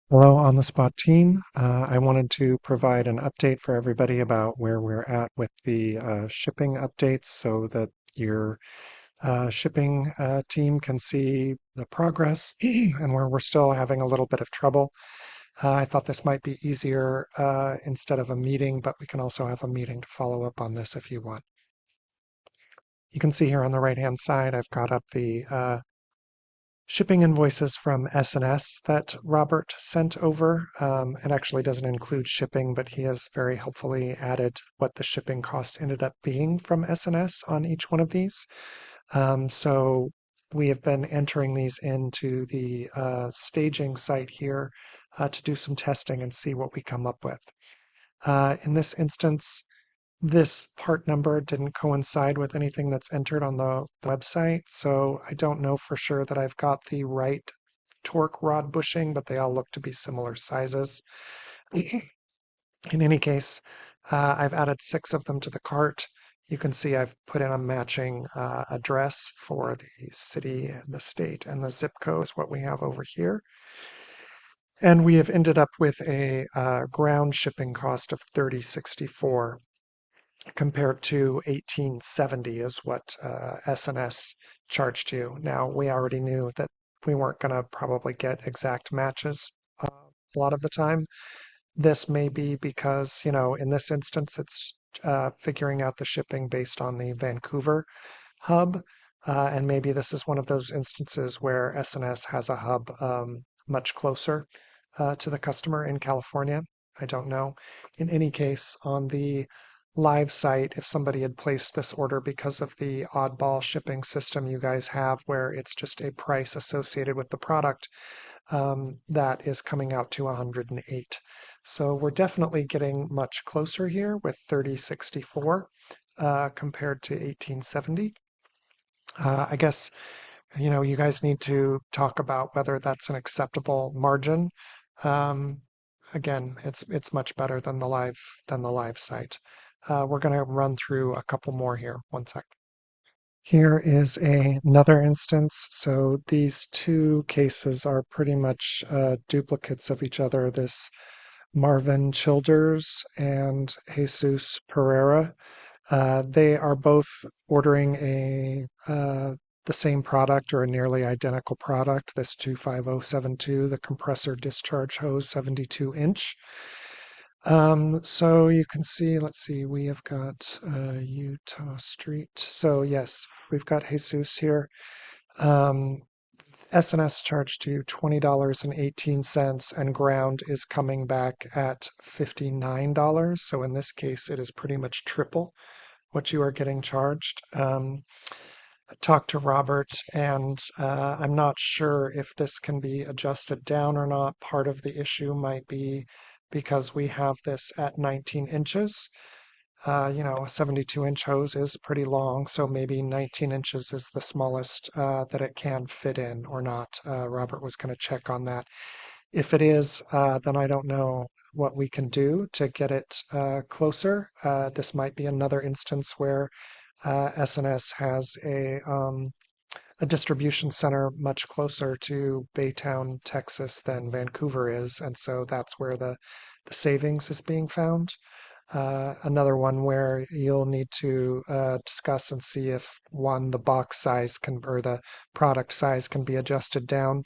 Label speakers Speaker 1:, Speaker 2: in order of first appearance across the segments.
Speaker 1: Hello, on the spot team. I wanted to provide an update for everybody about where we're at with the shipping updates so that your shipping team can see the progress and where we're still having a little bit of trouble. I thought this might be easier instead of a meeting, but we can also have a meeting to follow up on this if you want. You can see here on the right-hand side, I've got up the shipping invoices from S&S that Robert sent over. It actually doesn't include shipping, but he has very helpfully added what the shipping cost ended up being from S&S on each one of these. So we have been entering these into the staging site here to do some testing and see what we come up with. In this instance, this part number didn't coincide with anything that's entered on the website, so I don't know for sure that I've got the right torque rod bushing, but they all look to be similar sizes. In any case, I've added 6 of them to the cart. You can see I've put in a matching address for the city, the state, and the zip code is what we have over here. And we have ended up with a ground shipping cost of $30.64 compared to 1870 is what S&S charged you. Now, we already knew that we weren't going to probably get exact matches a lot of the time. This may be because, in this instance, it's figuring out the shipping based on the Vancouver hub. And maybe this is one of those instances where S&S has a hub much closer to the customer in California. I don't know. In any case, on the live site, if somebody had placed this order because of the oddball shipping system you guys have, where it's just a price associated with the product, that is coming out to 108. So we're definitely getting much closer here with 3064 compared to 1870. I guess you guys need to talk about whether that's an acceptable margin. Um, Again, it's much better than the live site. We're going to run through a couple more here. One sec. Here is another instance. So these two cases are pretty much duplicates of each other. This Marvin Childers and Jesus Pereira. They are both ordering the same product or a nearly identical product, this 25072, the compressor discharge hose 72 inch. So you can see, let's see, we have got Utah Street. So yes, we've got Jesus here. S&S charged you $20.18 and ground is coming back at $59. So in this case, it is pretty much triple what you are getting charged. Talked to Robert, and I'm not sure if this can be adjusted down or not. Part of the issue might be because we have this at 19 inches. A 72-inch hose is pretty long, so maybe 19 inches is the smallest that it can fit in or not. Robert was going to check on that. If it is, then I don't know what we can do to get it closer. This might be another instance where SNS has a distribution center much closer to Baytown, Texas than Vancouver is, and so that's where the savings is being found. Another one where you'll need to discuss and see if one, the box size can, or the product size can be adjusted down.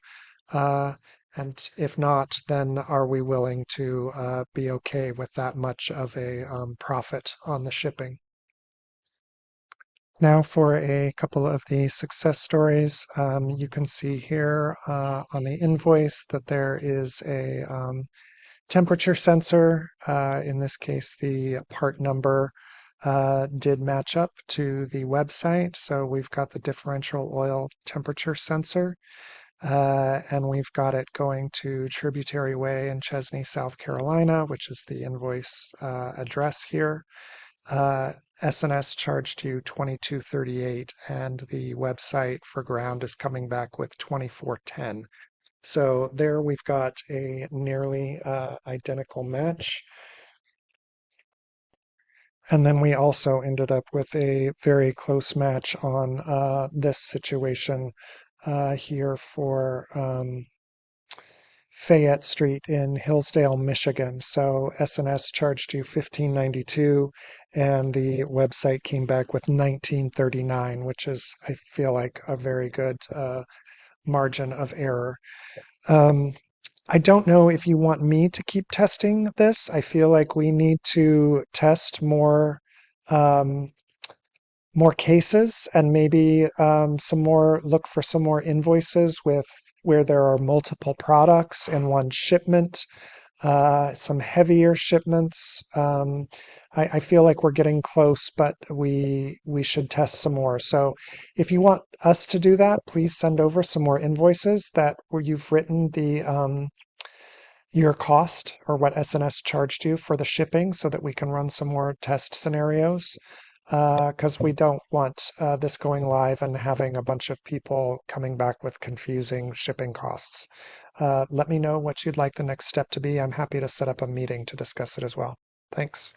Speaker 1: Uh, and if not, then are we willing to be okay with that much of a profit on the shipping? Now for a couple of the success stories. You can see here on the invoice that there is a temperature sensor. In this case, the part number did match up to the website. So we've got the differential oil temperature sensor, and we've got it going to Tributary Way in Chesney, South Carolina, which is the invoice address here. SNS charged you 2238, and the website for ground is coming back with 2410. So there we've got a nearly identical match. And then we also ended up with a very close match on this situation here for Fayette Street in Hillsdale, Michigan. So SNS charged you $15.92, and the website came back with $19.39, which is, I feel like, a very good margin of error. Um, I don't know if you want me to keep testing this. I feel like we need to test um, more cases and maybe look for some more invoices with where there are multiple products in one shipment, some heavier shipments. I feel like we're getting close, but we should test some more. So if you want us to do that, please send over some more invoices that where you've written the your cost or what SNS charged you for the shipping so that we can run some more test scenarios. Because we don't want this going live and having a bunch of people coming back with confusing shipping costs. Let me know what you'd like the next step to be. I'm happy to set up a meeting to discuss it as well. Thanks.